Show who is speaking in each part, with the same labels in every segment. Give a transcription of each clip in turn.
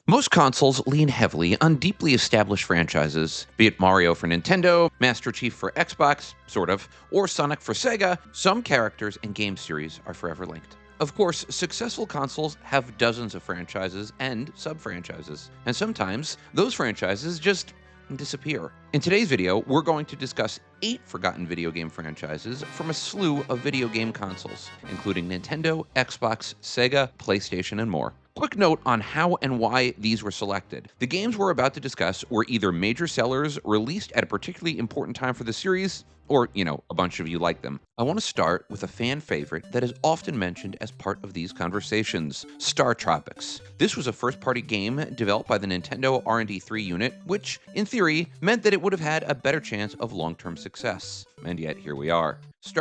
Speaker 1: Most consoles lean heavily on deeply established franchises, be it Mario for Nintendo, Master Chief for Xbox, sort of, or Sonic for Sega. Some characters and game series are forever linked. Of course, successful consoles have dozens of franchises and sub-franchises, and sometimes those franchises just disappear. In today's video, we're going to discuss 8 forgotten video game franchises from a slew of video game consoles, including Nintendo, Xbox, Sega, PlayStation, and more. Quick note on how and why these were selected. The games we're about to discuss were either major sellers released at a particularly important time for the series, or, a bunch of you like them. I want to start with a fan favorite that is often mentioned as part of these conversations, Tropics. This was a first-party game developed by the Nintendo R&D 3 unit, which, in theory, meant that it would have had a better chance of long-term success. And yet, here we are.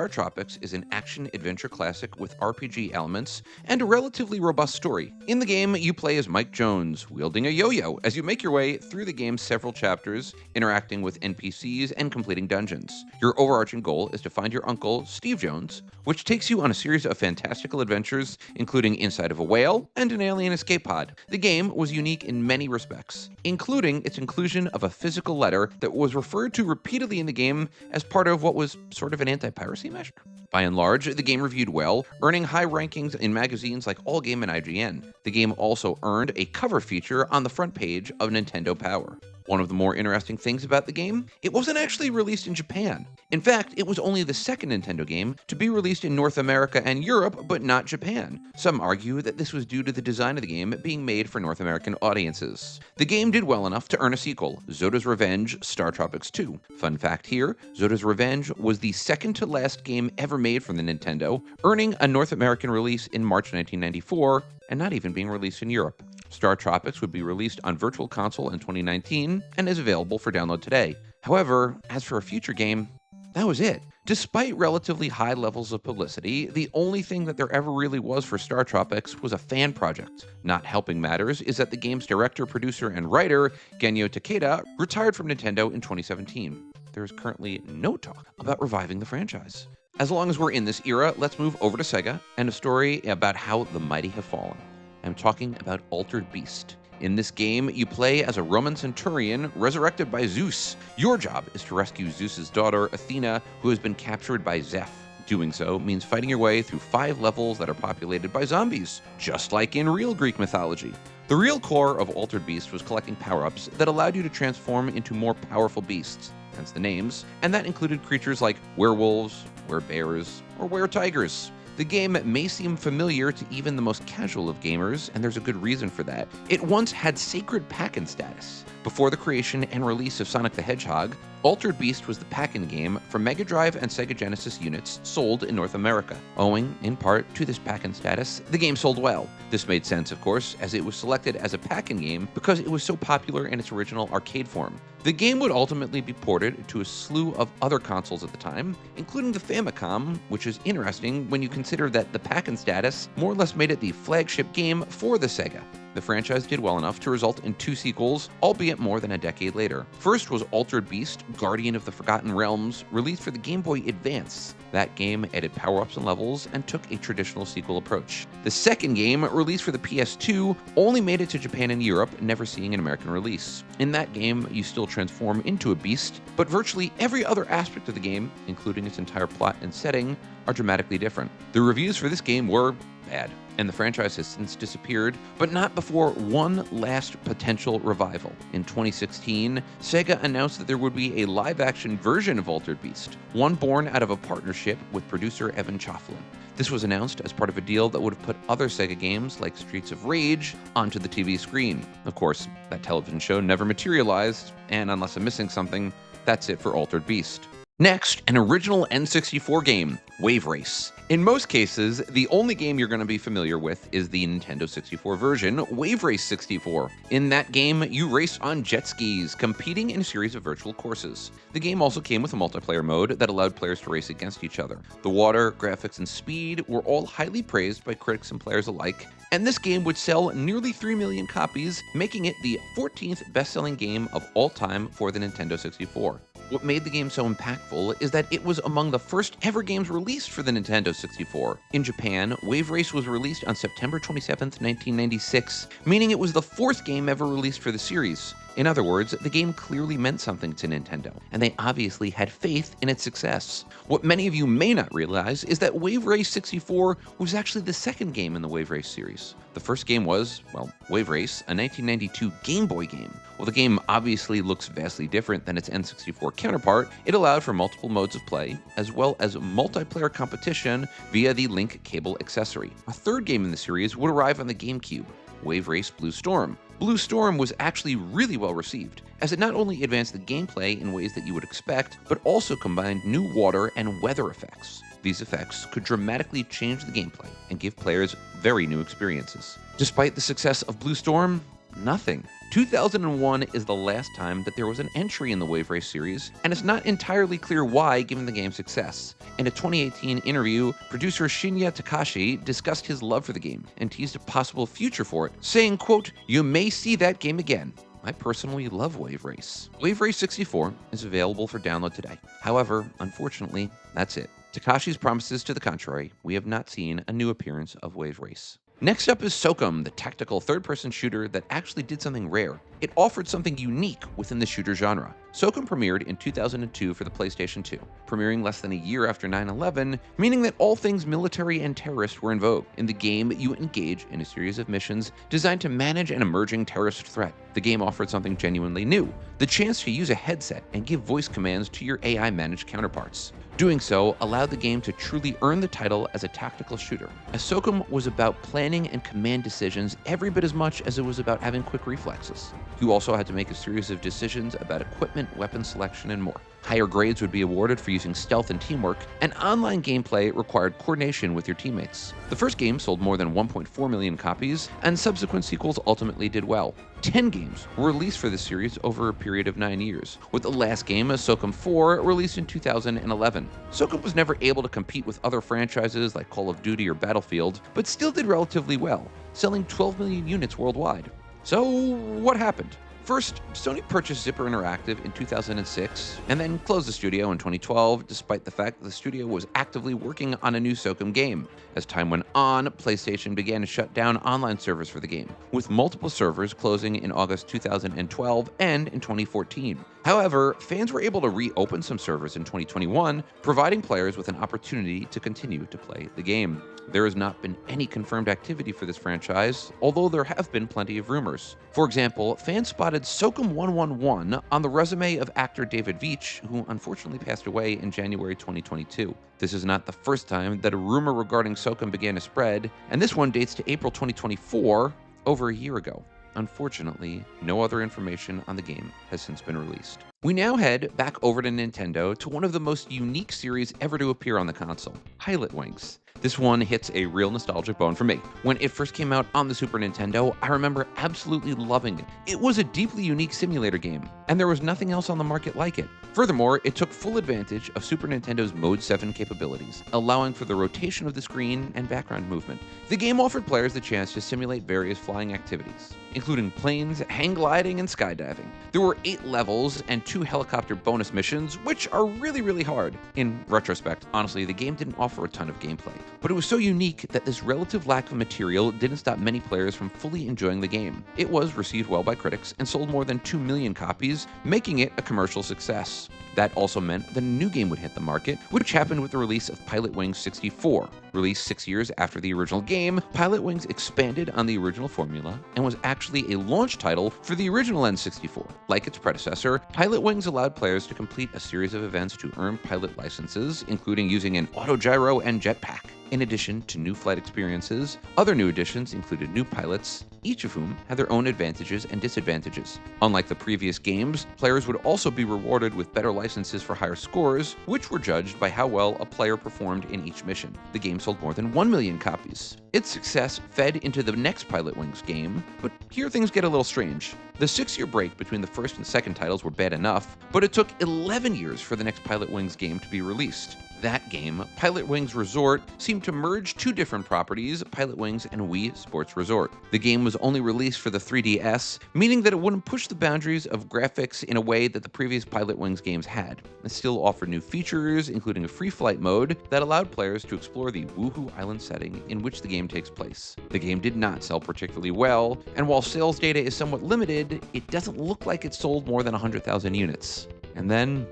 Speaker 1: Tropics is an action-adventure classic with RPG elements and a relatively robust story. In the game, you play as Mike Jones, wielding a yo-yo as you make your way through the game's several chapters, interacting with NPCs and completing dungeons. Your overarching goal is to find your uncle, Steve Jones, which takes you on a series of fantastical adventures, including inside of a whale and an alien escape pod. The game was unique in many respects, including its inclusion of a physical letter that was referred to repeatedly in the game as part of what was sort of an anti-piracy measure. By and large, the game reviewed well, earning high rankings in magazines like Allgame and IGN. The game also earned a cover feature on the front page of Nintendo Power. One of the more interesting things about the game, it wasn't actually released in Japan. In fact, it was only the second Nintendo game to be released in North America and Europe, but not Japan. Some argue that this was due to the design of the game being made for North American audiences. The game did well enough to earn a sequel, Zoda's Revenge: Star Tropics 2. Fun fact here, Zoda's Revenge was the second to last game ever made from the Nintendo, earning a North American release in March 1994, and not even being released in Europe. Star Tropics would be released on Virtual Console in 2019 and is available for download today. However, as for a future game, that was it. Despite relatively high levels of publicity, the only thing that there ever really was for Star Tropics was a fan project. Not helping matters is that the game's director, producer, and writer, Genyo Takeda, retired from Nintendo in 2017. There is currently no talk about reviving the franchise. As long as we're in this era, let's move over to Sega and a story about how the mighty have fallen. I'm talking about Altered Beast. In this game, you play as a Roman centurion resurrected by Zeus. Your job is to rescue Zeus's daughter, Athena, who has been captured by Zeph. Doing so means fighting your way through 5 levels that are populated by zombies, just like in real Greek mythology. The real core of Altered Beast was collecting power-ups that allowed you to transform into more powerful beasts, hence the names, and that included creatures like werewolves, werebears, or were-tigers. The game may seem familiar to even the most casual of gamers, and there's a good reason for that. It once had sacred pack-in status. Before the creation and release of Sonic the Hedgehog, Altered Beast was the pack-in game for Mega Drive and Sega Genesis units sold in North America. Owing, in part, to this pack-in status, the game sold well. This made sense, of course, as it was selected as a pack-in game because it was so popular in its original arcade form. The game would ultimately be ported to a slew of other consoles at the time, including the Famicom, which is interesting when you consider that the pack-in status more or less made it the flagship game for the Sega. The franchise did well enough to result in 2 sequels, albeit more than a decade later. First was Altered Beast: Guardian of the Forgotten Realms, released for the Game Boy Advance. That game added power-ups and levels and took a traditional sequel approach. The second game, released for the PS2, only made it to Japan and Europe, never seeing an American release. In that game, you still transform into a beast, but virtually every other aspect of the game, including its entire plot and setting, are dramatically different. The reviews for this game were bad, and the franchise has since disappeared, but not before one last potential revival. In 2016, Sega announced that there would be a live-action version of Altered Beast, one born out of a partnership with producer Evan Chafflin. This was announced as part of a deal that would have put other Sega games, like Streets of Rage, onto the TV screen. Of course, that television show never materialized, and unless I'm missing something, that's it for Altered Beast. Next, an original N64 game, Wave Race. In most cases, the only game you're going to be familiar with is the Nintendo 64 version, Wave Race 64. In that game, you race on jet skis, competing in a series of virtual courses. The game also came with a multiplayer mode that allowed players to race against each other. The water, graphics, and speed were all highly praised by critics and players alike, and this game would sell nearly 3 million copies, making it the 14th best-selling game of all time for the Nintendo 64. What made the game so impactful is that it was among the first ever games released for the Nintendo 64. In Japan, Wave Race was released on September 27, 1996, meaning it was the fourth game ever released for the series. In other words, the game clearly meant something to Nintendo, and they obviously had faith in its success. What many of you may not realize is that Wave Race 64 was actually the second game in the Wave Race series. The first game was, well, Wave Race, a 1992 Game Boy game. While the game obviously looks vastly different than its N64 counterpart, it allowed for multiple modes of play, as well as multiplayer competition via the Link cable accessory. A third game in the series would arrive on the GameCube, Wave Race Blue Storm. Blue Storm was actually really well received, as it not only advanced the gameplay in ways that you would expect, but also combined new water and weather effects. These effects could dramatically change the gameplay and give players very new experiences. Despite the success of Blue Storm, nothing. 2001 is the last time that there was an entry in the Wave Race series, and it's not entirely clear why given the game's success. In a 2018 interview, producer Shinya Takashi discussed his love for the game and teased a possible future for it, saying, quote, "You may see that game again. I personally love Wave Race." Wave Race 64 is available for download today. However, unfortunately, that's it. Takashi's promises to the contrary, we have not seen a new appearance of Wave Race. Next up is SOUM, the tactical third-person shooter that actually did something rare. It offered something unique within the shooter genre. SOUM premiered in 2002 for the PlayStation 2, premiering less than a year after 9/11, meaning that all things military and terrorist were in vogue. In the game, you engage in a series of missions designed to manage an emerging terrorist threat. The game offered something genuinely new, the chance to use a headset and give voice commands to your AI-managed counterparts. Doing so allowed the game to truly earn the title as a tactical shooter, as SOUM was about planning and command decisions every bit as much as it was about having quick reflexes. You also had to make a series of decisions about equipment, weapon selection, and more. Higher grades would be awarded for using stealth and teamwork, and online gameplay required coordination with your teammates. The first game sold more than 1.4 million copies, and subsequent sequels ultimately did well. 10 games were released for this series over a period of 9 years, with the last game, SOUM 4, released in 2011. SOUM was never able to compete with other franchises like Call of Duty or Battlefield, but still did relatively well, selling 12 million units worldwide. So, what happened? First, Sony purchased Zipper Interactive in 2006 and then closed the studio in 2012, despite the fact that the studio was actively working on a new SOUM game. As time went on, PlayStation began to shut down online servers for the game, with multiple servers closing in August 2012 and in 2014. However, fans were able to reopen some servers in 2021, providing players with an opportunity to continue to play the game. There has not been any confirmed activity for this franchise, although there have been plenty of rumors. For example, fans spotted SOUM 111 on the resume of actor David Veitch, who unfortunately passed away in January 2022. This is not the first time that a rumor regarding SOUM began to spread, and this one dates to April 2024, over a year ago. Unfortunately, no other information on the game has since been released. We now head back over to Nintendo to one of the most unique series ever to appear on the console, Pilot Wings. This one hits a real nostalgic bone for me. When it first came out on the Super Nintendo, I remember absolutely loving it. It was a deeply unique simulator game, and there was nothing else on the market like it. Furthermore, it took full advantage of Super Nintendo's Mode 7 capabilities, allowing for the rotation of the screen and background movement. The game offered players the chance to simulate various flying activities, including planes, hang gliding, and skydiving. There were 8 levels and 2 helicopter bonus missions, which are really hard. In retrospect, honestly, the game didn't offer a ton of gameplay, but it was so unique that this relative lack of material didn't stop many players from fully enjoying the game. It was received well by critics and sold more than 2 million copies, making it a commercial success. That also meant that a new game would hit the market, which happened with the release of Pilot Wings 64. Released 6 years after the original game, Pilot Wings expanded on the original formula and was actually a launch title for the original N64. Like its predecessor, Pilot Wings allowed players to complete a series of events to earn pilot licenses, including using an autogyro and jetpack. In addition to new flight experiences, other new additions included new pilots, each of whom had their own advantages and disadvantages. Unlike the previous games, players would also be rewarded with better licenses for higher scores, which were judged by how well a player performed in each mission. The game sold more than 1 million copies. Its success fed into the next Pilot Wings game, but here things get a little strange. The 6-year break between the first and second titles were bad enough, but it took 11 years for the next Pilot Wings game to be released. That game, Pilot Wings Resort, seemed to merge two different properties, Pilot Wings and Wii Sports Resort. The game was only released for the 3DS, meaning that it wouldn't push the boundaries of graphics in a way that the previous Pilot Wings games had. It still offered new features, including a free flight mode that allowed players to explore the Woohoo Island setting in which the game takes place. The game did not sell particularly well, and while sales data is somewhat limited, it doesn't look like it sold more than 100,000 units. And then,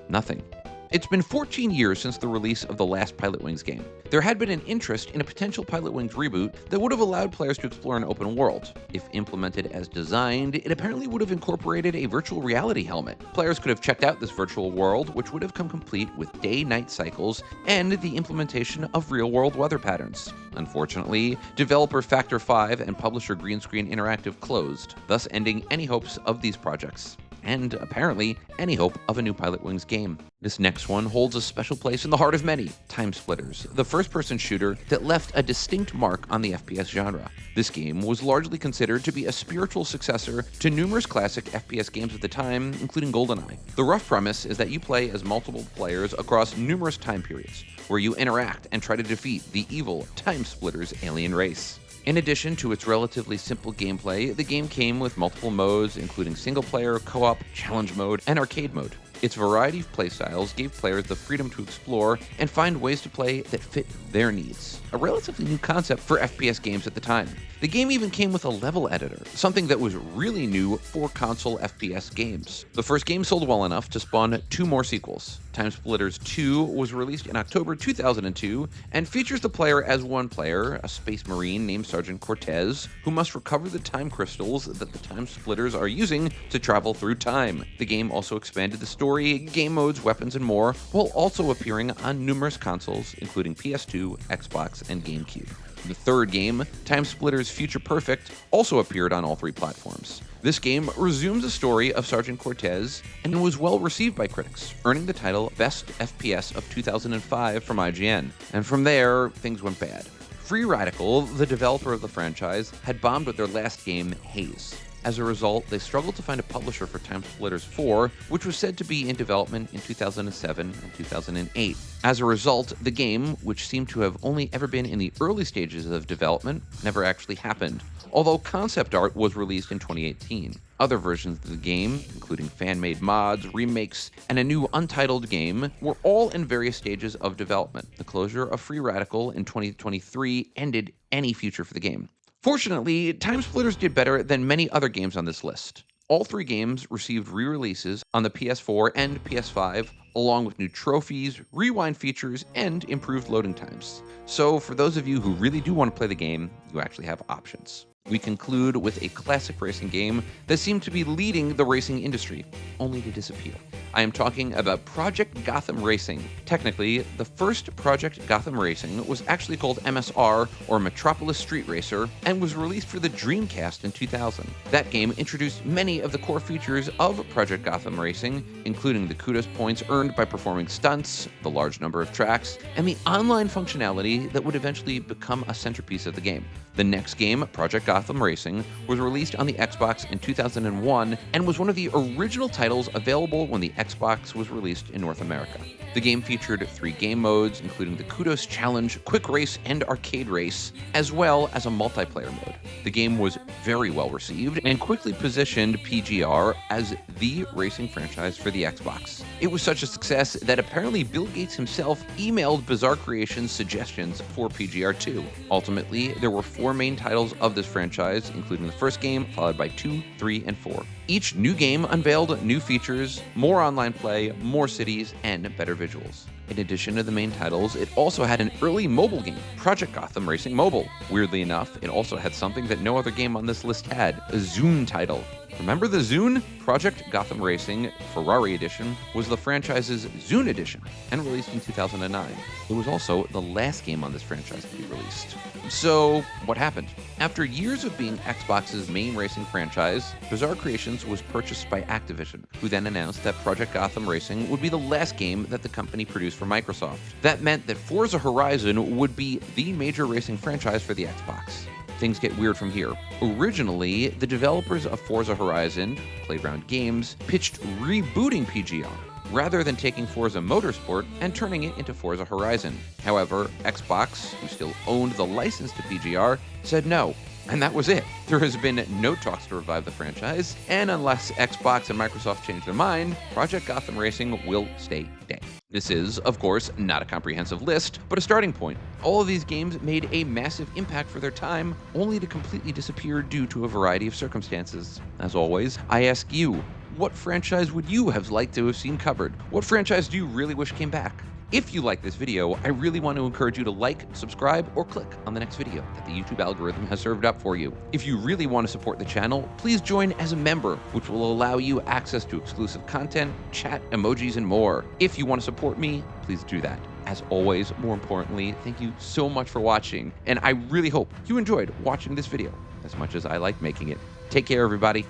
Speaker 1: nothing. It's been 14 years since the release of the last Pilot Wings game. There had been an interest in a potential Pilot Wings reboot that would have allowed players to explore an open world. If implemented as designed, it apparently would have incorporated a virtual reality helmet. Players could have checked out this virtual world, which would have come complete with day-night cycles and the implementation of real-world weather patterns. Unfortunately, developer Factor 5 and publisher Green Screen Interactive closed, thus ending any hopes of these projects. And apparently, any hope of a new Pilot Wings game. This next one holds a special place in the heart of many, Timesplitters, the first-person shooter that left a distinct mark on the FPS genre. This game was largely considered to be a spiritual successor to numerous classic FPS games at the time, including GoldenEye. The rough premise is that you play as multiple players across numerous time periods, where you interact and try to defeat the evil Timesplitters alien race. In addition to its relatively simple gameplay, the game came with multiple modes, including single-player, co-op, challenge mode, and arcade mode. Its variety of playstyles gave players the freedom to explore and find ways to play that fit their needs, a relatively new concept for FPS games at the time. The game even came with a level editor, something that was really new for console FPS games. The first game sold well enough to spawn 2 more sequels. Timesplitters 2 was released in October 2002 and features the player as one player, a space marine named Sergeant Cortez, who must recover the time crystals that the Timesplitters are using to travel through time. The game also expanded the story, game modes, weapons, and more, while also appearing on numerous consoles, including PS2, Xbox, and GameCube. The third game, Timesplitters Future Perfect, also appeared on all 3 platforms. This game resumes the story of Sergeant Cortez and was well received by critics, earning the title Best FPS of 2005 from IGN. And from there, things went bad. Free Radical, the developer of the franchise, had bombed with their last game, Haze. As a result, they struggled to find a publisher for Timesplitters 4, which was said to be in development in 2007 and 2008. As a result, the game, which seemed to have only ever been in the early stages of development, never actually happened, although concept art was released in 2018. Other versions of the game, including fan-made mods, remakes, and a new untitled game, were all in various stages of development. The closure of Free Radical in 2023 ended any future for the game. Fortunately, Timesplitters did better than many other games on this list. All 3 games received re-releases on the PS4 and PS5, along with new trophies, rewind features, and improved loading times. So for those of you who really do want to play the game, you actually have options. We conclude with a classic racing game that seemed to be leading the racing industry, only to disappear. I am talking about Project Gotham Racing. Technically, the first Project Gotham Racing was actually called MSR, or Metropolis Street Racer, and was released for the Dreamcast in 2000. That game introduced many of the core features of Project Gotham Racing, including the kudos points earned by performing stunts, the large number of tracks, and the online functionality that would eventually become a centerpiece of the game. The next game, Project Gotham Racing, was released on the Xbox in 2001 and was one of the original titles available when the Xbox was released in North America. The game featured 3 game modes, including the Kudos Challenge, Quick Race, and Arcade Race, as well as a multiplayer mode. The game was very well received and quickly positioned PGR as the racing franchise for the Xbox. It was such a success that apparently Bill Gates himself emailed Bizarre Creations suggestions for PGR 2. Ultimately, there were 4 main titles of this franchise, including the first game, followed by 2, 3, and 4. Each new game unveiled new features, more online play, more cities, and better visuals. In addition to the main titles, it also had an early mobile game, Project Gotham Racing Mobile. Weirdly enough, it also had something that no other game on this list had, a Zune title. Remember the Zune? Project Gotham Racing Ferrari Edition was the franchise's Zune Edition and released in 2009. It was also the last game on this franchise to be released. So, what happened? After years of being Xbox's main racing franchise, Bizarre Creations was purchased by Activision, who then announced that Project Gotham Racing would be the last game that the company produced for Microsoft. That meant that Forza Horizon would be the major racing franchise for the Xbox. things get weird from here. Originally, the developers of Forza Horizon, Playground Games, pitched rebooting PGR rather than taking Forza Motorsport and turning it into Forza Horizon. However, Xbox, who still owned the license to PGR, said no. And that was it. There has been no talks to revive the franchise, and unless Xbox and Microsoft change their mind, Project Gotham Racing will stay dead. This is, of course, not a comprehensive list, but a starting point. All of these games made a massive impact for their time, only to completely disappear due to a variety of circumstances. As always, I ask you, what franchise would you have liked to have seen covered? What franchise do you really wish came back? If you like this video, I really want to encourage you to like, subscribe, or click on the next video that the YouTube algorithm has served up for you. If you really want to support the channel, please join as a member, which will allow you access to exclusive content, chat, emojis, and more. If you want to support me, please do that. As always, more importantly, thank you so much for watching, and I really hope you enjoyed watching this video as much as I liked making it. Take care, everybody.